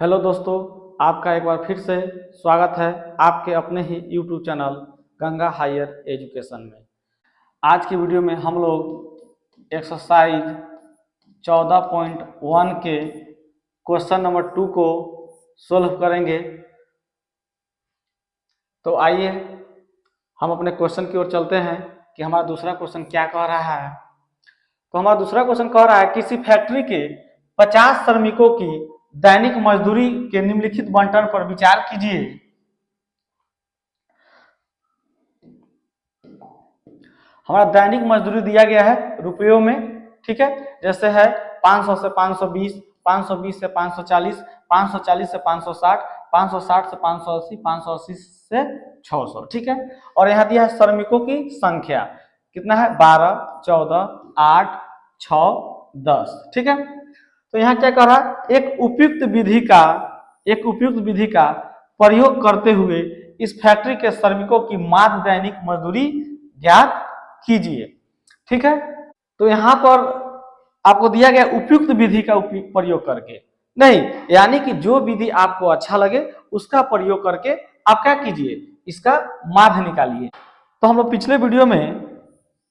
Hello दोस्तों, आपका एक बार फिर से स्वागत है आपके अपने ही YouTube channel Ganga higher education में। आज की वीडियो में हम लोग एक्सरसाइज 14.1 के क्वेश्चन नंबर 2 को सोल्व करेंगे। तो आइए हम अपने क्वेश्चन की ओर चलते हैं कि हमारा दूसरा क्वेश्चन क्या कह रहा है। तो हमारा दूसरा क्वेश्चन कह रहा है किसी फैक्ट्री के 50 श्रमिकों की दैनिक मजदूरी के निम्नलिखित बंटन पर विचार कीजिए। हमारा दैनिक मजदूरी दिया गया है रुपयों में, ठीक है। जैसे है 500 से 520, 520 से 540, 540 से 560, 560 से 580, 580 से 600, ठीक है। और यहाँ दिया है श्रमिकों की संख्या कितना है, 12, 14, 8, 6, 10, ठीक है। तो यहाँ क्या कर रहा है, एक उपयुक्त विधि का प्रयोग करते हुए इस फैक्ट्री के श्रमिकों की माध्य दैनिक मजदूरी ज्ञात कीजिए, ठीक है। तो यहाँ पर आपको दिया गया उपयुक्त विधि का प्रयोग करके नहीं, यानी कि जो विधि आपको अच्छा लगे उसका प्रयोग करके आप क्या कीजिए, इसका माध्य निकालिए। तो हम लोग पिछले वीडियो में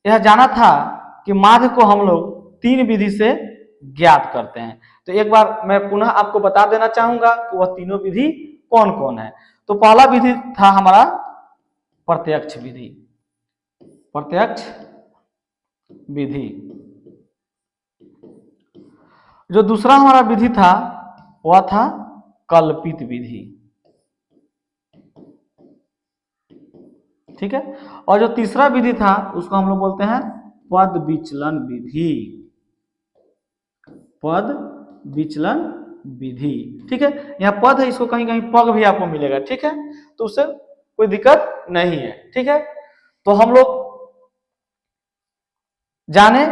यह जाना था कि माध्य को हम लोग 3 विधि से ज्ञात करते हैं। तो एक बार मैं पुनः आपको बता देना चाहूंगा कि वह तीनों विधि कौन कौन है। तो पहला विधि था हमारा प्रत्यक्ष विधि, जो दूसरा हमारा विधि था वह था कल्पित विधि, ठीक है। और जो तीसरा विधि था उसको हम लोग बोलते हैं पद विचलन विधि, ठीक है। यहाँ पद है, इसको कहीं कहीं पग भी आपको मिलेगा, ठीक है। तो उससे कोई दिक्कत नहीं है, ठीक है। तो हम लोग जाने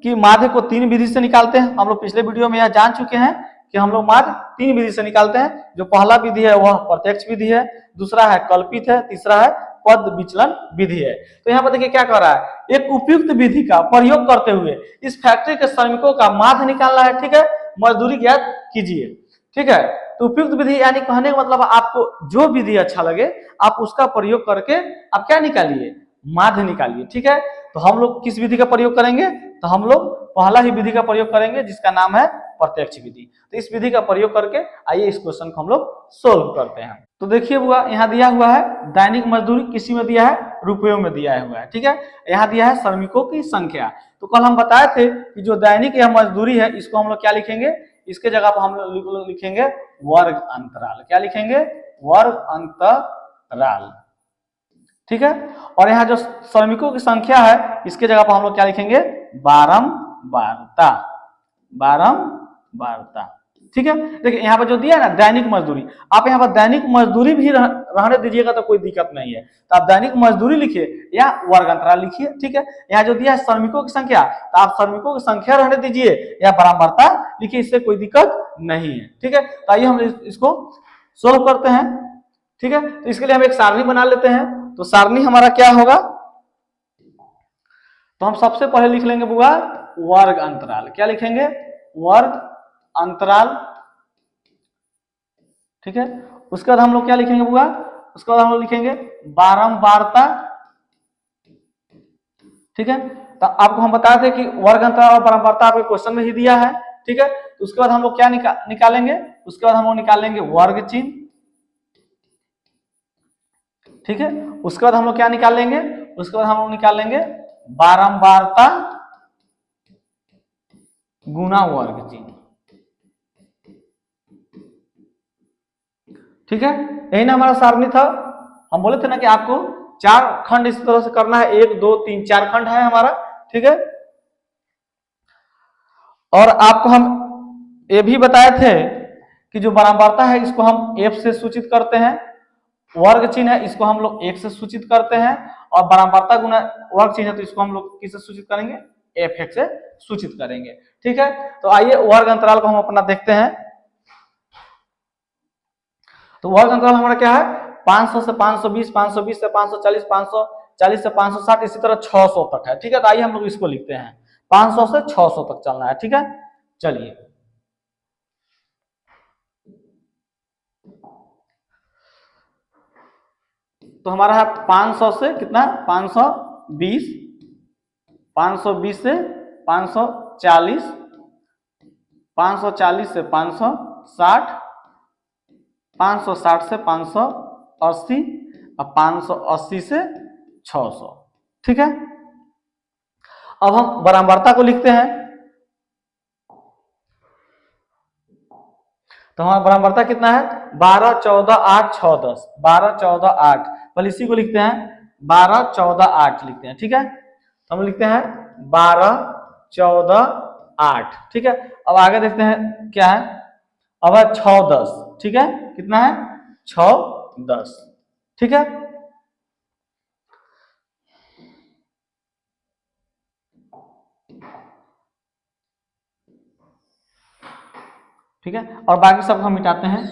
कि माध्य को 3 विधि से निकालते हैं। हम लोग पिछले वीडियो में यह जान चुके हैं कि हम लोग माध्य 3 विधि से निकालते हैं। जो पहला विधि है वह प्रत्यक्ष विधि है, दूसरा है कल्पित है, तीसरा है पद विचलन विधि है। तो यहाँ पर देखिए क्या कर रहा है, एक उपयुक्त विधि का प्रयोग करते हुए इस फैक्ट्री के श्रमिकों का माध्य निकालना है, ठीक है। मजदूरी ज्ञात कीजिए, ठीक है। तो उपयुक्त विधि यानी कहने का मतलब आपको जो विधि अच्छा लगे आप उसका प्रयोग करके आप क्या निकालिए, माध्य निकालिए, ठीक है। तो हम लोग किस विधि का प्रयोग करेंगे, तो हम लोग पहला ही विधि का प्रयोग करेंगे जिसका नाम है प्रत्यक्ष विधि। तो इस विधि का प्रयोग करके आइए इस क्वेश्चन को हम लोग सोल्व करते हैं। तो देखिए बुआ, यहाँ दिया हुआ है दैनिक मजदूरी किसी में दिया है, रुपयों में दिया हुआ है, ठीक है। यहाँ दिया है श्रमिकों की संख्या। तो कल हम बताए थे कि जो दैनिक या मजदूरी है इसको हम लोग क्या लिखेंगे, इसके जगह पर हम लोग लिखेंगे वर्ग अंतराल। क्या लिखेंगे, वर्ग अंतराल, ठीक है। और यहाँ जो श्रमिकों की संख्या है इसके जगह पर हम लोग क्या लिखेंगे, बारंबारता, ठीक है। देखिए यहाँ पर जो दिया है ना दैनिक मजदूरी, आप यहाँ पर दैनिक मजदूरी भी रहने दीजिएगा तो कोई दिक्कत नहीं है। तो आप दैनिक मजदूरी लिखिए या वर्ग अंतराल लिखिए, ठीक है। यहाँ जो दिया है श्रमिकों की संख्या, तो आप श्रमिकों की संख्या रहने दीजिए या बारंबारता लिखिए, इससे कोई दिक्कत नहीं है, ठीक है। तो आइए हम इसको सोल्व करते हैं, ठीक है। तो इसके लिए हम एक सारणी बना लेते हैं। तो सारणी हमारा क्या होगा, तो हम सबसे पहले लिख लेंगे बुआ वर्ग अंतराल। क्या लिखेंगे, वर्ग अंतराल, ठीक है। उसके बाद हम लोग क्या लिखेंगे बुआ, उसके बाद हम लोग लिखेंगे बारंबारता, ठीक है। तो आपको हम बताए थे कि वर्ग अंतराल और बारंबारता आपके क्वेश्चन में ही दिया है, ठीक है। तो उसके बाद हम लोग क्या निकालेंगे, उसके बाद हम लोग निकाल लेंगे वर्ग चिन्ह, ठीक है। उसके बाद हम लोग क्या निकाल लेंगे, उसके बाद हम लोग निकाल लेंगे बारंबारता गुना वर्ग चिन्ह, ठीक है। यही ना हमारा सारणी था। हम बोले थे ना कि आपको 4 खंड इस तरह से करना है, 1 2 3 4 खंड है हमारा, ठीक है। और आपको हम ये भी बताए थे कि जो बारंबारता है इसको हम F से सूचित करते हैं, वर्ग चिन्ह है इसको हम लोग 1 से सूचित करते हैं, और बारंबारता गुना वर्ग चिन्ह है तो इसको हम लोग किससे सूचित करेंगे, F1 से सूचित करेंगे, ठीक है। तो आइए वर्ग अंतराल को हम अपना देखते हैं। तो वर्ग अंतराल हमारा क्या है, 500 से 520, 520 से 540, 540 से 560, इसी तरह 600 तक है, ठीक है। तो आइए हम लोग इसको लिखते हैं, 500 से 600 तक चलना है, ठीक है। चलिए तो हमारा है 500 से कितना, 520, 520 से 540, 540 से 560, 560 से 580 और 580 से 600। ठीक है, अब हम बारंबारता को लिखते हैं। तो हमारा बारंबारता कितना है, 12, 14, 8, 6, 10, 12, 14, 8। पहले इसी को लिखते हैं, 12, 14, 8 लिखते हैं। ठीक है, तो हम लिखते हैं 12, 14, 8। ठीक है, अब आगे देखते हैं क्या है, अब है 6, 10। ठीक है, कितना है, 6, 10। ठीक है, ठीक है, और बाकी सब हम मिटाते हैं।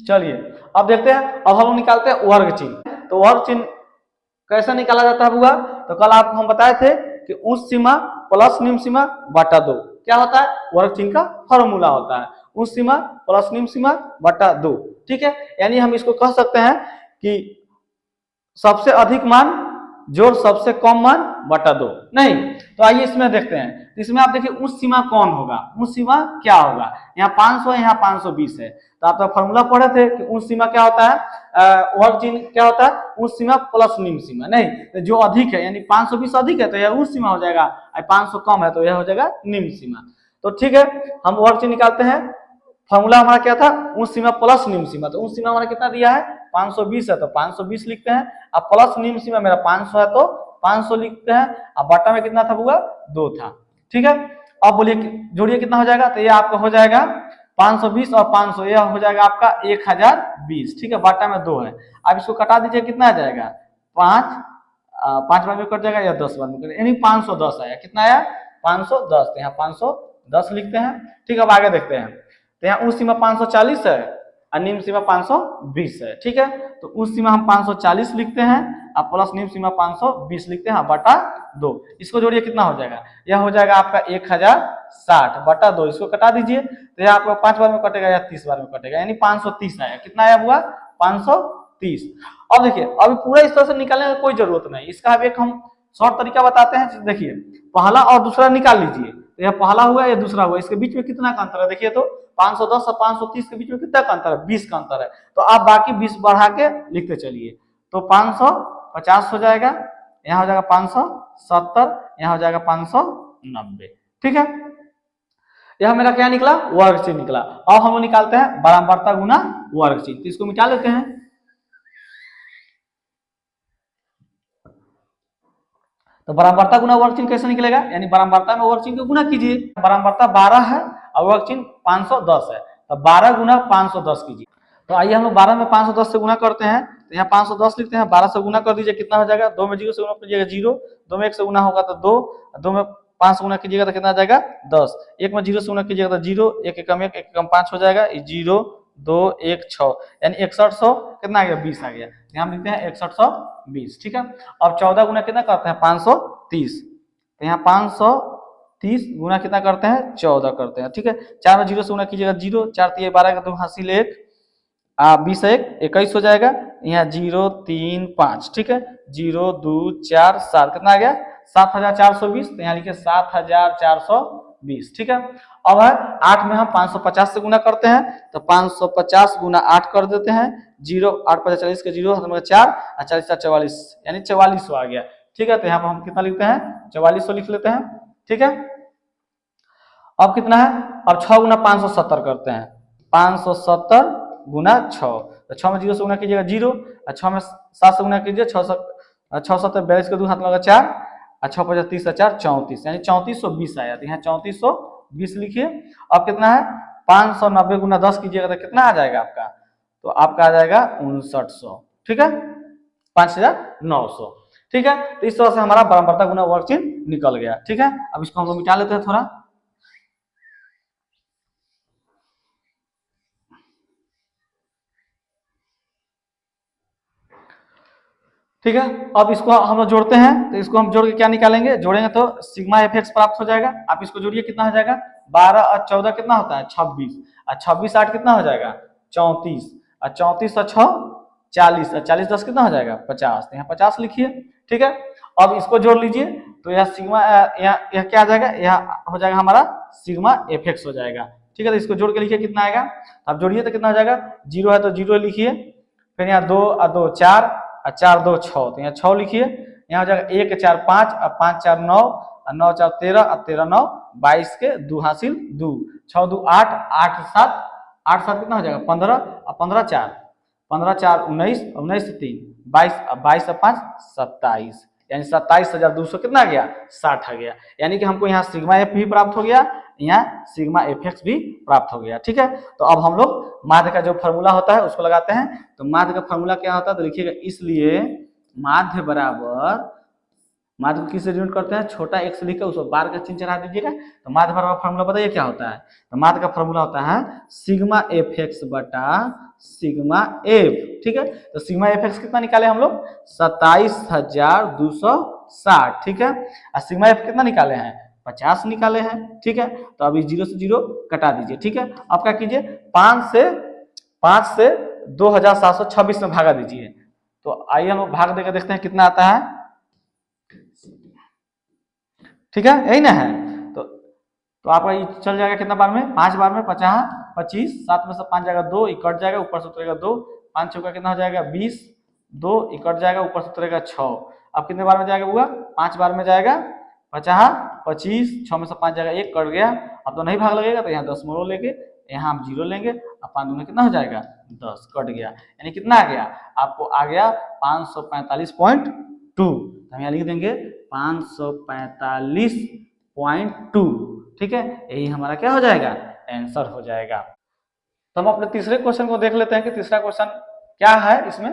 चलिए अब देखते हैं, अब हम निकालते हैं वर्ग चिन्ह। तो वर्ग चिन्ह कैसे निकाला जाता है बुआ, तो कल आपको हम बताए थे कि उस सीमा प्लस निम्न सीमा बटा 2 क्या होता है, वर्ग चिन्ह का फॉर्मूला होता है, उस सीमा प्लस निम्न सीमा बटा 2। ठीक है, यानी हम इसको कह सकते हैं कि सबसे अधिक मान जोड़ सबसे कम मान बटा 2। नहीं, तो आइए इसमें देखते हैं। इसमें आप देखिए उस सीमा कौन होगा, उस सीमा क्या होगा, यहाँ 500 है, यहाँ 520 है। तो आप तो फॉर्मूला पढ़े थे कि उस सीमा क्या होता है, वर्ग चिन्ह क्या होता है, उस सीमा प्लस निम्न सीमा। नहीं, तो जो अधिक है यानी 520 अधिक है तो यह उस सीमा हो जाएगा, 500 कम है तो यह हो जाएगा निम्न सीमा। तो ठीक है, हम वर्ग चिन्ह निकालते हैं। फॉर्मूला हमारा क्या था, उस सीमा प्लस निम्न सीमा। तो उस सीमा हमारा कितना दिया है, 520 है तो 520 लिखते हैं। अब प्लस निम्न सीमा मेरा 500 है तो 500 लिखते हैं। अब बटा में कितना था बुआ, 2 था। ठीक है, अब बोलिए जोड़िए कितना हो जाएगा, तो ये आपका हो जाएगा 520 और 500, यह हो जाएगा आपका 1020। ठीक है, बटा में 2 है। अब इसको कटा दीजिए, कितना आ जाएगा, 5 बार में कट जाएगा या 10 बार में कट, यानी 510 आया। कितना आया, 510। तो यहाँ 510 लिखते हैं। ठीक है, अब आगे देखते हैं। तो यहाँ उस सीमा 540 है और निम्न सीमा 520 है। ठीक है, तो उस सीमा हम 540 लिखते हैं और प्लस निम्न सीमा 520 लिखते हैं बटा 2। इसको जोड़िए कितना हो जाएगा, यह हो जाएगा आपका 1060 बटा 2। इसको कटा दीजिए, तो यह आपका 5 बार में कटेगा या 30 बार में कटेगा, यानी 530 आया। कितना आया हुआ, 530। अब देखिए, अभी पूरा इस तरह से निकालने की कोई जरूरत नहीं, इसका अब एक हम शॉर्ट तरीका बताते हैं। देखिए, पहला और दूसरा निकाल लीजिए। तो यह पहला हुआ, यह दूसरा हुआ, इसके बीच में कितना का अंतर है, देखिए तो 510 और 530 के बीच में कितना का अंतर है, 20 का अंतर है। तो आप बाकी 20 बढ़ा के लिखते चलिए। तो 550 हो जाएगा, यहाँ हो जाएगा 570, यहाँ हो जाएगा 590। ठीक है, यह मेरा क्या निकला, वर्ग चिन्ह निकला। अब हम निकालते हैं बारंबारता गुना वर्ग चिन्ह। तो इसको मिटा लेते हैं। तो बारंबारता गुना वर्ग चिन्ह कैसे निकलेगा, यानी बारंबारता में वर्ग चिन्ह को गुना कीजिए। बारंबारता 12 है और वर्ग चिन्ह 510 है, तो 12 गुना 510 कीजिए। तो आइए हम लोग 12 में 510 से गुना करते हैं। तो यहाँ 510 लिखते हैं, 12 से गुना कर दीजिए, कितना हो जाएगा, 2 में 0 से गुना कीजिएगा 0, 2 में 1 से गुना होगा तो 2, 2 में 5 से गुना कीजिएगा तो कितना आ जाएगा 10, 1 में 0 से गुना कीजिएगा तो 0, 1 एकम 1, 1 एकम 5 हो जाएगा, 0 2 1 6, यानी 6100 कितना आ गया, 20 आ गया। यहाँ हम लिखते हैं 6120। ठीक है, अब 14 गुना कितना करते हैं, 530। तो यहाँ 530 गुना कितना करते हैं, 14 करते हैं। ठीक है, 4 में 0 से गुना कीजिएगा 0, 4 3 12 का 2 हासिल 1, 20 1 21 हो जाएगा। यहाँ 0 3 5। ठीक है, 0 2 4 7, कितना आ गया, 7420। तो यहाँ लिखिए 7420। ठीक है, अब है 8 में हम 550 से गुना करते हैं। तो 550 गुना 8 कर देते हैं, 0 8 5 40 के 0 4 और 40 44, यानी 4400 आ गया। ठीक है, तो यहाँ पर हम कितना लिखते हैं, 4400 लिख लेते हैं। ठीक है, अब कितना है, अब 6 गुना 570 करते हैं, 570 गुना 6। तो 6 में 0 से गुना कीजिएगा 0, और 6 में 7 से गुना कीजिए, 6 7 42 के 2 हाथ लगा 4, और 6 5 30 4 34, यानी 3420 आया। तो यहाँ 3420 लिखिए। अब कितना है, 590 गुना 10 कीजिएगा तो कितना आ जाएगा आपका, तो आपका आ जाएगा 5900। ठीक है, 5900। ठीक है, तो इस तरह से हमारा बारंबारता गुना वर्ग चिन्ह निकल गया। ठीक है, अब इसको हम लोग मिटा लेते हैं थोड़ा। ठीक है। अब इसको हम लोग जोड़ते हैं, तो इसको हम जोड़ के क्या निकालेंगे, जोड़ेंगे तो सिग्मा एफ एक्स प्राप्त हो जाएगा। आप इसको जोड़िए, कितना हो जाएगा, 12 और 14 कितना होता है, 26, और 26 8 कितना हो जाएगा, 34, और 34 और 6 40, और 40 10 कितना हो जाएगा, 50, तो यहाँ 50 लिखिए। ठीक है। अब इसको जोड़ लीजिए, तो यह सिग्मा यह क्या आ जाएगा, यह हो जाएगा हमारा सिग्मा एफ एक्स हो जाएगा। ठीक है। तो इसको जोड़ के लिखिए कितना आएगा, अब जोड़िए तो कितना हो जाएगा, 0 है तो 0 लिखिए, फिर यहाँ 2 और 2 4, और 4 2 6, तो यहाँ 6 लिखिए। यहाँ हो जाएगा 1 4 5, और 5 4 9, और 9 4 13, और 13 9 22 के 2 हासिल 2, 6 2 8, 8 7, 8 7 कितना हो जाएगा 15, और 15 4, 15 4 19, 19 से 3 22, 22 से 5 27, यानी 27,200 कितना आ गया, 60 आ गया। यानी कि हमको यहाँ सिग्मा एफ भी प्राप्त हो गया, यहाँ सिग्मा एफ एक्स भी प्राप्त हो गया। ठीक है। तो अब हम लोग माध्य का जो फॉर्मूला होता है उसको लगाते हैं। तो माध्य का फॉर्मूला क्या होता है, तो लिखिएगा, इसलिए माध्य बराबर, माध्य को किससे डिनोट करते हैं, छोटा एक्स लिखकर उसको बार का चिन्ह चढ़ा दीजिएगा। तो माध्य बराबर फॉर्मूला बताइए क्या होता है, तो माध्य का फॉर्मूला होता है सिग्मा एफ एक्स बटा सिग्मा एफ। ठीक है। तो सिग्मा एफ एक्स कितना निकाले हम लोग, 27,260। ठीक है। और सिग्मा एफ कितना निकाले हैं, 50 निकाले हैं। ठीक है। तो अभी 0 से 0 कटा दीजिए। ठीक है। अब क्या कीजिए, 5 से 2726 में भागा दीजिए। तो आइए हम लोग भाग देकर देखते हैं कितना आता है। ठीक है, यही ना है। तो आपका ये चल जाएगा कितना बार में, 5 बार में 50 25, 7 में से 5 जाएगा 2, कट जाएगा, ऊपर से उतरेगा 2, 5 चौका कितना हो जाएगा 20, 2 कट जाएगा, ऊपर से उतरेगा 6। अब कितने बार में जाएगा हुआ, 5 बार में जाएगा, 50 25, 6 में से 5 जाएगा 1 कट गया। अब तो नहीं भाग लगेगा, तो यहाँ 10 मोड़ लेंगे, यहाँ हम 0 लेंगे, अब 5 दूनी कितना हो जाएगा 10, कट गया, यानी कितना आ गया, आपको आ गया 545.2। हम यहाँ लिख देंगे 545.2। ठीक है, यही हमारा क्या हो जाएगा, आंसर हो जाएगा। तो हम अपने तीसरे क्वेश्चन को देख लेते हैं कि तीसरा क्वेश्चन क्या है। इसमें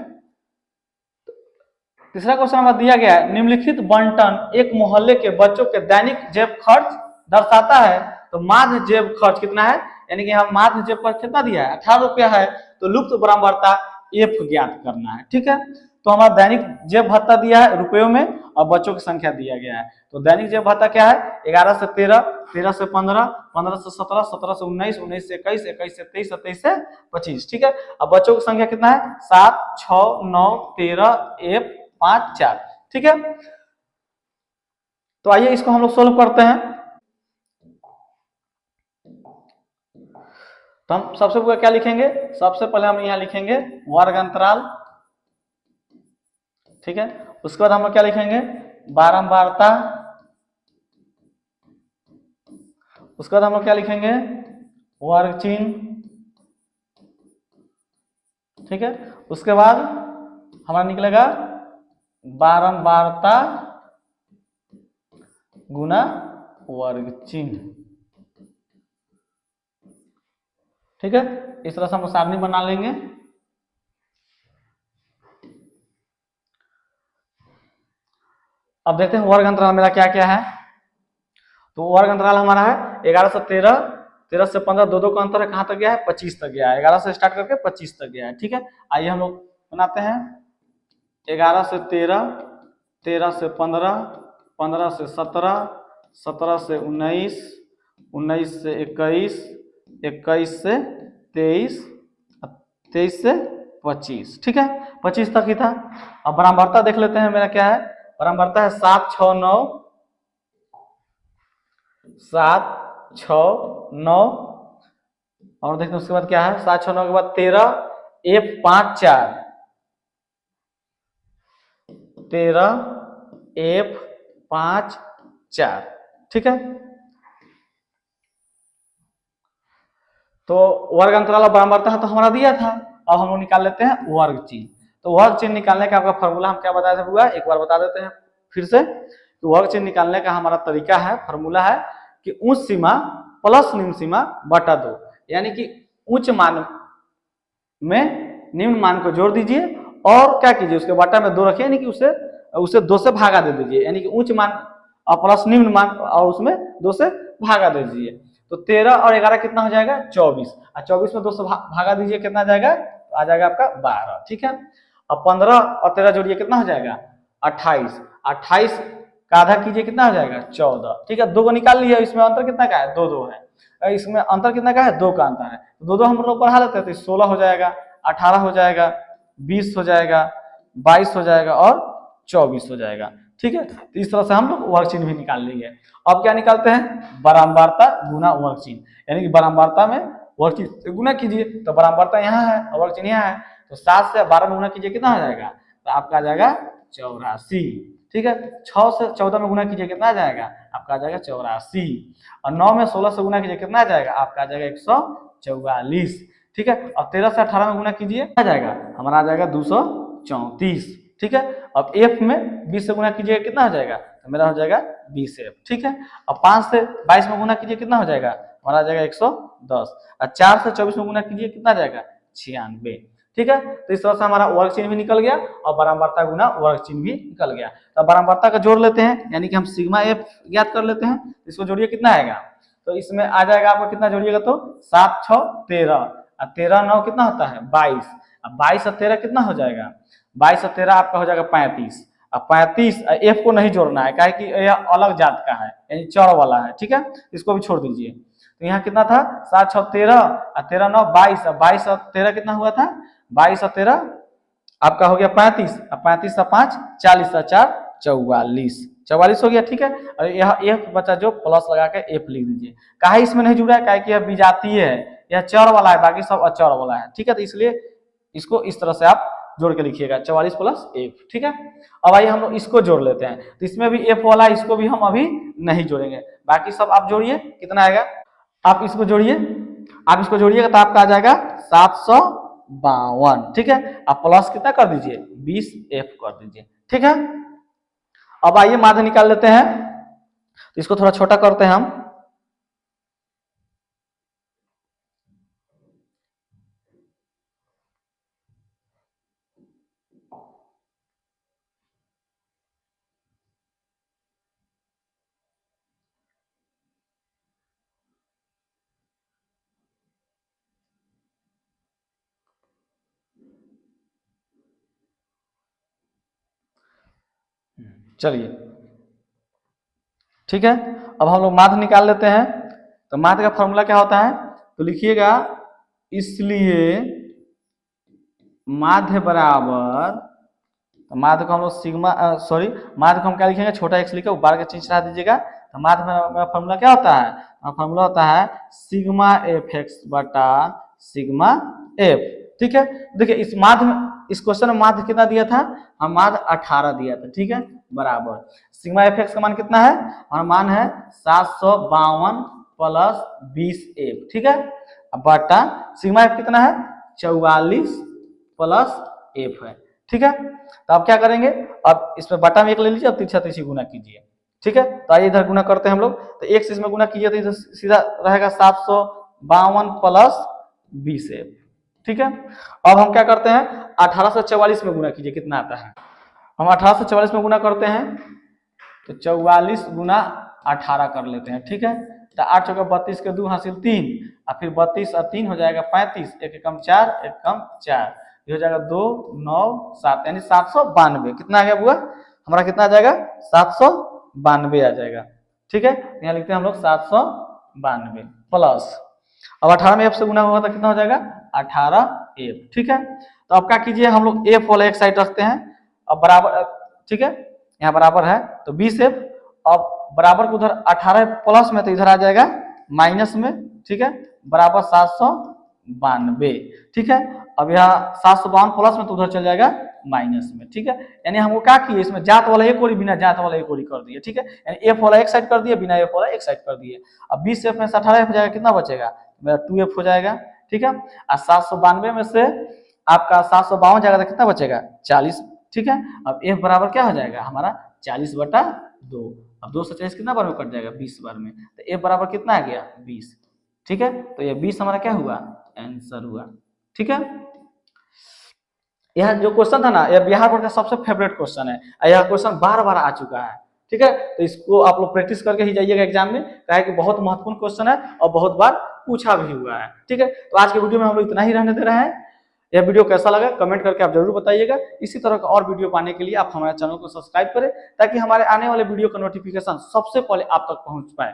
तीसरा क्वेश्चन हमारा दिया गया है, निम्नलिखित बंटन एक मोहल्ले के बच्चों के दैनिक जेब खर्च दर्शाता है। तो माध्य जेब खर्च कितना है, यानी कि हम माध्य जेब खर्च कितना दिया है, 18 रुपया है। तो लुप्त बराबरता एफ ज्ञात करना है। ठीक है। तो हमारा दैनिक जेब भत्ता दिया है रुपयों में, और बच्चों की संख्या दिया गया है। तो दैनिक जेब भत्ता क्या है, 11 से 13, 13 से 15, 15 से 17, 17 से 19, 19 से 21, 21 से 23, 23 से 25। ठीक है। अब बच्चों की संख्या कितना है, 7 6 9 13 1 5 4। ठीक है। तो आइए इसको हम लोग सोल्व करते हैं। तो हम सबसे पहले क्या लिखेंगे, सबसे पहले हम यहाँ लिखेंगे वर्ग अंतराल। ठीक है। उसके बाद हम लोग क्या लिखेंगे, बारंबारता। उसके बाद हम लोग क्या लिखेंगे, वर्ग चिन्ह। ठीक है। उसके बाद हमारा निकलेगा बारंबारता गुना वर्ग चिन्ह। ठीक है। इस तरह से हम सारणी बना लेंगे। अब देखते हैं वर्ग अंतराल मेरा क्या क्या है। तो वर्ग अंतराल हमारा है 11 से 13, 13 से 15, 2 का अंतर है, कहां तक गया है, 25 तक गया है। 11 से स्टार्ट करके 25 तक गया है। ठीक है। आइए हम लोग बनाते हैं, 11 से 13, 13 से 15, 15 से 17, 17 से 19, 19 से 21, 21 से 23, 23 से 25। ठीक है, 25 तक ही था। अब बराबरता देख लेते हैं मेरा क्या है, बराबरता है 7 6 9, 7 6 9, और देखते हैं उसके बाद क्या है, 7 6 9 के बाद 13 F 5 4, 13 F 5 4। ठीक है। तो वर्ग अंतराल और बराबरता है तो हमारा दिया था। अब हम लोग निकाल लेते हैं वर्ग चिन्ह। तो वर्ग चिन्ह निकालने का आपका फॉर्मूला हम क्या बताया था हुआ, एक बार बता देते हैं फिर से। तो वर्ग चिन्ह निकालने का हमारा तरीका है, फॉर्मूला है कि उच्च सीमा प्लस निम्न सीमा बटा 2, यानी कि उच्च मान में निम्न मान को जोड़ दीजिए और क्या कीजिए, उसके बटा में 2 रखिए, यानी कि उसे 2 से भागा दे दीजिए, यानी कि उच्च मान और प्लस निम्न मान और उसमें 2 से भागा दे दीजिए। तो 13 और 11 कितना हो जाएगा 24, और 24 में 2 से भागा दीजिए, कितना आ जाएगा, तो आ जाएगा आपका 12। ठीक है। अब 15 और 13 जोड़िए कितना हो जाएगा 28, 28 का आधा कीजिए कितना हो जाएगा 14। ठीक है, 2 को निकाल लिया, इसमें अंतर कितना का है 2 2 है, इसमें अंतर कितना का है 2 का अंतर है, 2 2 हम लोग बढ़ा लेते हैं तो 16 हो जाएगा, 18 हो जाएगा, 20 हो जाएगा, 22 हो जाएगा और 24 हो जाएगा। ठीक है, तो इस तरह से हम लोग वर्ग चिन्ह भी निकाल लेंगे। अब क्या निकालते हैं बारंबारता गुना वर्ग चिन्ह, यानी कि बारंबारता में वर्ग चिन्ह से गुना कीजिए, तो बारंबारता यहाँ है और वर्ग चिन्ह यहाँ है, तो 7 से 12 में गुना कीजिए कितना हो जाएगा, तो आपका आ जाएगा 84। ठीक है, 6 से 14 में गुना कीजिए कितना आ जाएगा, आपका आ जाएगा 84, और 9 में 16 से गुना कीजिए कितना आ जाएगा, आपका आ जाएगा 144। ठीक है, अब 13 से 18 में गुना कीजिए आ जाएगा, हमारा आ जाएगा 234। ठीक है, अब f में 20 से गुना कीजिए कितना हो जाएगा, तो मेरा हो जाएगा 20f। ठीक है, अब 5 से 22 में गुना कीजिए कितना हो जाएगा, हमारा आ जाएगा 110, और 4 से 24 में गुना कीजिए कितना आ जाएगा 96। ठीक है, तो इस तरह से हमारा वर्ग चिन्ह भी निकल गया और बारंबारता गुना वर्ग चिन्ह भी निकल गया। तो बारंबारता का जोड़ लेते हैं, यानी कि हम सिग्मा एफ ज्ञात कर लेते हैं, इसको जोड़िए कितना आएगा, तो इसमें आ जाएगा आपको कितना जोड़िएगा, तो 7 6 13 और 13 9 कितना होता है 22, अब 22 और 13 कितना हो जाएगा, 22 और 13 आपका हो जाएगा 35, अब 35 एफ को नहीं जोड़ना है, काहे कि यह अलग जात का है, यानी चौड़ वाला है। ठीक है, इसको भी छोड़ दीजिए, तो यहाँ कितना था 7 6 13 और 13 9 22, अब 22 और 13 कितना हुआ था 22 और 13 आपका हो गया 35, अब 35 और 5 40 और 4 44 हो गया। ठीक है, और यह एफ बचा जो प्लस लगा के एफ लिख दीजिए, काहे इसमें नहीं जुड़ा है, काहे कि यह विजातीय है, यह चौड़ वाला है, बाकी सब अचौड़ वाला है। ठीक है, तो इसलिए इसको इस तरह से आप जोड़ के लिखिएगा 44 प्लस एफ। ठीक है, अब आइए हम लोग इसको जोड़ लेते हैं, तो इसमें भी एफ वाला, इसको भी हम अभी नहीं जोड़ेंगे, बाकी सब आप जोड़िए कितना आएगा, आप इसको जोड़िए, आप इसको जोड़िएगा तो आपका आ जाएगा 752। ठीक है, आप प्लस कितना कर दीजिए 20 एफ कर दीजिए। ठीक है, अब आइए माध्य निकाल लेते हैं, तो इसको थोड़ा छोटा करते हैं हम, चलिए। ठीक है, अब हम लोग माध्य निकाल लेते हैं, तो माध्य का फॉर्मूला क्या होता है, तो लिखिएगा, इसलिए माध्य बराबर, तो माध्य को हम लोग सिग्मा माध्य को हम क्या लिखेंगे, छोटा एक्स लिखे ऊपर के चिन्ह चढ़ा दीजिएगा, तो माध्य का फॉर्मूला क्या होता है, फॉर्मूला होता है सिग्मा एफ एक्स बटा सिग्मा एफ। ठीक है, देखिए इस माध्य में, इस क्वेश्चन में माध्य कितना दिया था, हम माध्य 18 दिया था। ठीक है, बराबर सिग्मा एफ एक्स का मान कितना है, और मान है 752 प्लस 20 एफ। ठीक है, बटा सिग्मा एफ कितना है 44 प्लस एफ है। ठीक है, तो अब क्या करेंगे, अब इसमें बटा में 1 ले लीजिए, अब तिरछा तिरछी गुना कीजिए। ठीक है, तो आइए इधर गुना करते हैं हम लोग, तो 1 से इसमें गुना कीजिए तो इधर सीधा रहेगा 752 प्लस 20 एफ। ठीक है, अब हम क्या करते हैं 18 से 44 में गुना कीजिए कितना आता है, हम 18 से 44 में गुना करते हैं, तो 44 गुना 18 कर लेते हैं। ठीक है, तो 8 चौका 32 के 2 हासिल 3, और फिर 32 और 3 हो जाएगा 35, एक एकम 4 एक कम 4, ये हो जाएगा 2 9 7, यानी 792। कितना आ गया बुआ, हमारा कितना आ जाएगा 792 आ जाएगा। ठीक है, यहाँ लिखते हैं हम लोग 792 प्लस, अब 18 में एफ से गुना होगा तो कितना हो जाएगा 18 एफ। ठीक है, तो अब क्या कीजिए, हम लोग एफ वाला एक साइड रखते हैं, अब बराबर, ठीक है यहाँ बराबर है तो 20 एफ, अब बराबर को उधर 18 प्लस में, तो इधर आ जाएगा माइनस में। ठीक है, बराबर 792। ठीक है, अब यहाँ 752 प्लस में, तो उधर चल जाएगा माइनस में। ठीक है, यानी हमको क्या किए, इसमें जात वाला एक ओरी बिना जात वाला एक ओरी कर दिए। ठीक है, यानी एफ वाला एक साइड कर दिए, बिना एफ वाला एक साइड कर दिए। अब 20 एफ में से 18 एफ जाएगा, कितना बचेगा मेरा 2 एफ हो जाएगा। ठीक है, और 792 में से आपका 752 जाएगा तो कितना बचेगा 40। ठीक है, अब एफ बराबर क्या हो जाएगा हमारा 40/2, अब 2 से 40 कितना बार में कट जाएगा 20 बार में, तो एफ बराबर कितना आ गया 20। ठीक है, तो ये 20 हमारा क्या हुआ आंसर हुआ। ठीक है, यह जो क्वेश्चन था ना, यह बिहार बोर्ड का सबसे फेवरेट क्वेश्चन है, यह क्वेश्चन बार बार आ चुका है। ठीक है, तो इसको आप लोग प्रैक्टिस करके ही जाइएगा एग्जाम में, क्या कि बहुत महत्वपूर्ण क्वेश्चन है और बहुत बार पूछा भी हुआ है। ठीक है, तो आज के वीडियो में हम लोग इतना ही रहने दे रहे हैं। यह वीडियो कैसा लगा कमेंट करके आप जरूर बताइएगा। इसी तरह का और वीडियो पाने के लिए आप हमारे चैनल को सब्सक्राइब करें ताकि हमारे आने वाले वीडियो का नोटिफिकेशन सबसे पहले आप तक पहुंच पाए।